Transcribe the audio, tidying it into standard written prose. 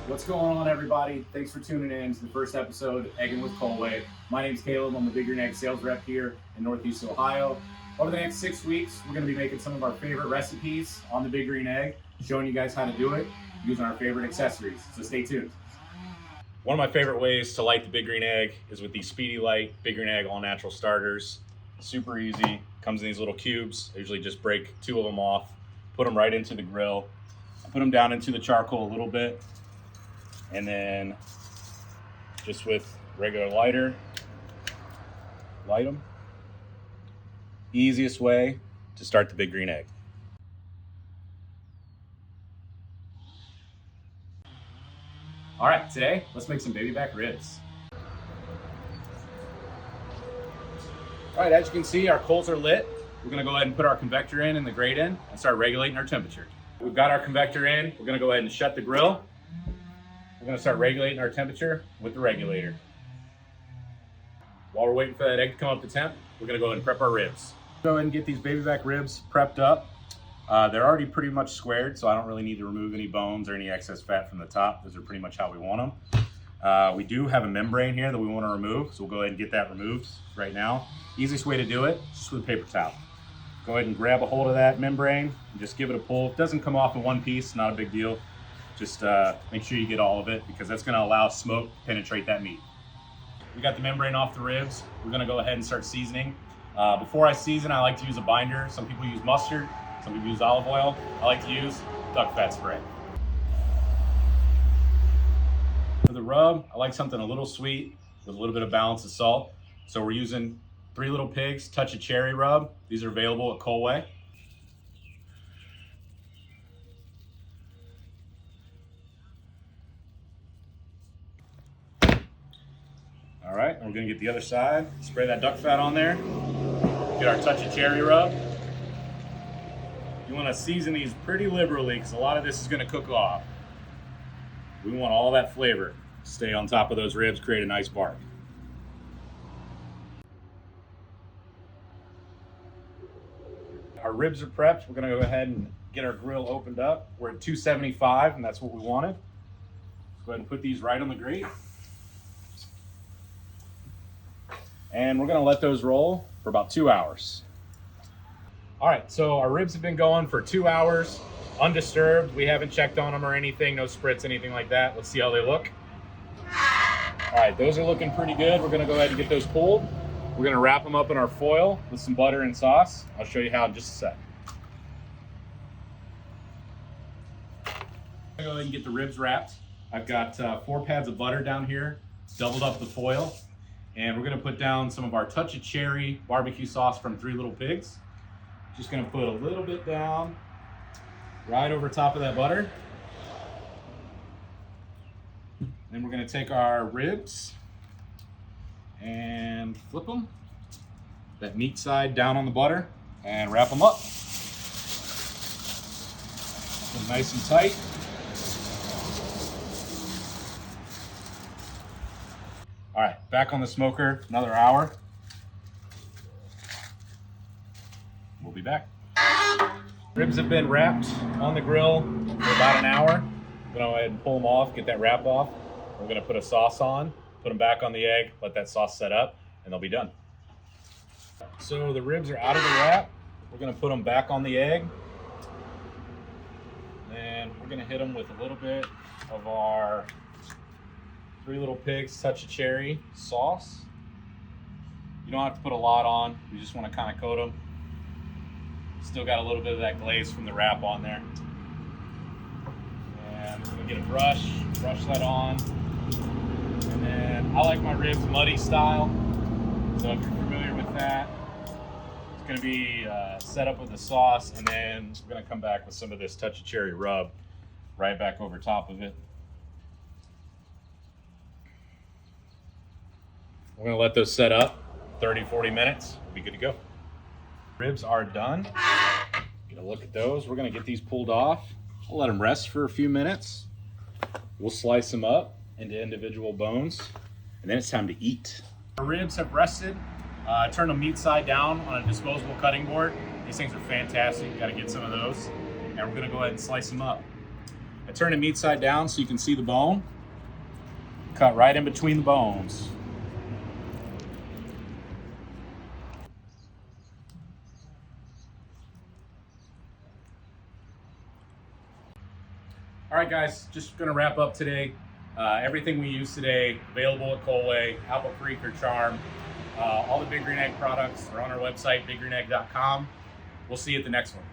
What's going on, everybody? Thanks for tuning in to the first episode of Egging with Colway. My name's Caleb. I'm the Big Green Egg sales rep here in Northeast Ohio. Over the next 6 weeks, we're going to be making some of our favorite recipes on the Big Green Egg, showing you guys how to do it using our favorite accessories. So stay tuned. One of my favorite ways to light the Big Green Egg is with these Speedy Light Big Green Egg all natural starters. Super easy. Comes in these little cubes. I usually just break 2 of them off, put them right into the grill. I put them down into the charcoal a little bit, and then just with regular lighter, light them. Easiest way to start the Big Green Egg. All right, today, let's make some baby back ribs. All right, as you can see, our coals are lit. We're gonna go ahead and put our convector in and the grate in and start regulating our temperature. We've got our convector in. We're gonna go ahead and shut the grill. We're gonna start regulating our temperature with the regulator. While we're waiting for that egg to come up to temp, we're gonna go ahead and prep our ribs. Go ahead and get these baby back ribs prepped up. They're already pretty much squared, so I don't really need to remove any bones or any excess fat from the top. Those are pretty much how we want them. We do have a membrane here that we want to remove, so we'll go ahead and get that removed right now. Easiest way to do it, just with a paper towel. Go ahead and grab a hold of that membrane and just give it a pull. It doesn't come off in one piece, not a big deal. Just make sure you get all of it, because that's going to allow smoke to penetrate that meat. We got the membrane off the ribs. We're going to go ahead and start seasoning. Before I season, I like to use a binder. Some people use mustard, some people use olive oil. I like to use duck fat spray. For the rub, I like something a little sweet with a little bit of balance of salt. So we're using 3 Little Pigs Touch of Cherry rub. These are available at Colway. All right, and we're gonna get the other side. Spray that duck fat on there. Get our Touch of Cherry rub. You wanna season these pretty liberally, because a lot of this is gonna cook off. We want all that flavor to stay on top of those ribs, create a nice bark. Our ribs are prepped. We're gonna go ahead and get our grill opened up. We're at 275, and that's what we wanted. Let's go ahead and put these right on the grate. And we're gonna let those roll for about 2 hours. All right, so our ribs have been going for 2 hours, undisturbed. We haven't checked on them or anything, no spritz, anything like that. Let's see how they look. All right, those are looking pretty good. We're gonna go ahead and get those pulled. We're gonna wrap them up in our foil with some butter and sauce. I'll show you how in just a sec. I'm gonna go ahead and get the ribs wrapped. I've got 4 pads of butter down here, doubled up the foil. And we're gonna put down some of our Touch of Cherry barbecue sauce from 3 Little Pigs. Just gonna put a little bit down right over top of that butter. Then we're gonna take our ribs and flip them, that meat side down on the butter, and wrap them up. Put them nice and tight. All right, back on the smoker, another hour. We'll be back. Ribs have been wrapped on the grill for about an hour. I'm gonna go ahead and pull them off, get that wrap off. We're gonna put a sauce on, put them back on the egg, let that sauce set up, and they'll be done. So the ribs are out of the wrap. We're gonna put them back on the egg. And we're gonna hit them with a little bit of our 3 Little Pigs Touch of Cherry sauce. You don't have to put a lot on. You just want to kind of coat them. Still got a little bit of that glaze from the wrap on there. And I'm gonna get a brush that on. And then I like my ribs muddy style. So if you're familiar with that, it's gonna be set up with the sauce, and then we're gonna come back with some of this Touch of Cherry rub right back over top of it. We're gonna let those set up 30, 40 minutes. We'll be good to go. Ribs are done. Get a look at those. We're gonna get these pulled off. We'll let them rest for a few minutes. We'll slice them up into individual bones, and then it's time to eat. Our ribs have rested. Turn them meat side down on a disposable cutting board. These things are fantastic. You gotta get some of those. And we're gonna go ahead and slice them up. I turn the meat side down so you can see the bone. Cut right in between the bones. All right, guys, just gonna wrap up today. Everything we use today, available at Colway, Apple Creek, or Charm. All the Big Green Egg products are on our website, biggreenegg.com. We'll see you at the next one.